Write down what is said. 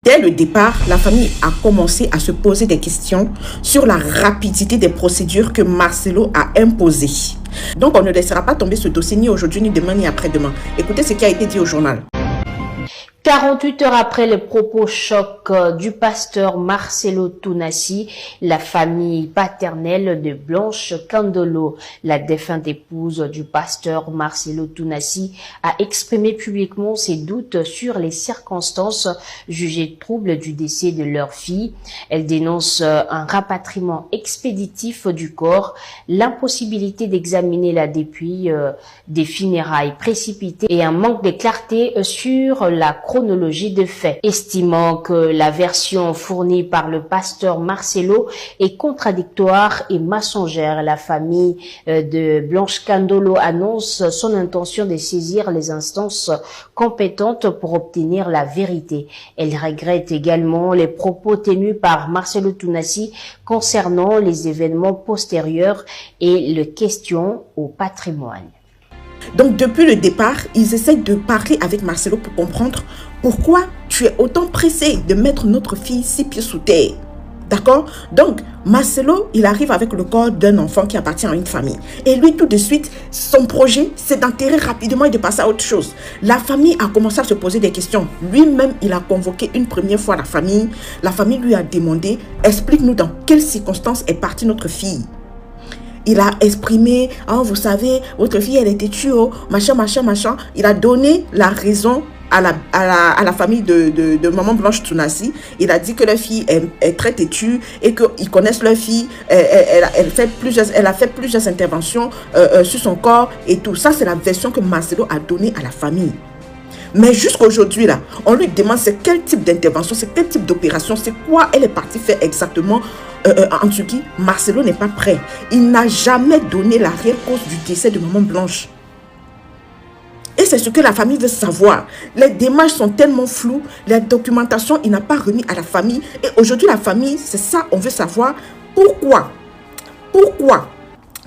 Dès le départ, la famille a commencé à se poser des questions sur la rapidité des procédures que Marcelo a imposées. Donc, on ne laissera pas tomber ce dossier ni aujourd'hui, ni demain, ni après-demain. Écoutez ce qui a été dit au journal. 48 heures après les propos chocs du pasteur Marcelo Tounassi, la famille paternelle de Blanche Candolo, la défunte épouse du pasteur Marcelo Tounassi, a exprimé publiquement ses doutes sur les circonstances jugées troubles du décès de leur fille. Elle dénonce un rapatriement expéditif du corps, l'impossibilité d'examiner la dépouille, des funérailles précipitées et un manque de clarté sur la chronologie de faits. Estimant que la version fournie par le pasteur Marcelo est contradictoire et mensongère, la famille de Blanche Candolo annonce son intention de saisir les instances compétentes pour obtenir la vérité. Elle regrette également les propos tenus par Marcelo Tounassi concernant les événements postérieurs et les questions au patrimoine. Donc, depuis le départ, ils essayent de parler avec Marcelo pour comprendre pourquoi tu es autant pressé de mettre notre fille 6 pieds sous terre. D'accord? Donc, Marcelo, il arrive avec le corps d'un enfant qui appartient à une famille. Et lui, tout de suite, son projet, c'est d'enterrer rapidement et de passer à autre chose. La famille a commencé à se poser des questions. Lui-même, il a convoqué une première fois la famille. La famille lui a demandé, explique-nous dans quelles circonstances est partie notre fille. Il a exprimé, oh, vous savez, votre fille, elle est têtue, oh, machin. Il a donné la raison à la famille de maman Blanche Tounassi. Il a dit que leur fille est très têtue et qu'ils connaissent leur fille. Elle a fait plusieurs interventions sur son corps et tout. Ça, c'est la version que Marcelo a donnée à la famille. Mais jusqu'à aujourd'hui, là, on lui demande c'est quel type d'intervention, c'est quel type d'opération, c'est quoi elle est partie faire exactement en Turquie. Marcelo n'est pas prêt. Il n'a jamais donné la réelle cause du décès de maman Blanche. Et c'est ce que la famille veut savoir. Les démarches sont tellement floues, la documentation, il n'a pas remis à la famille. Et aujourd'hui, la famille, c'est ça, on veut savoir pourquoi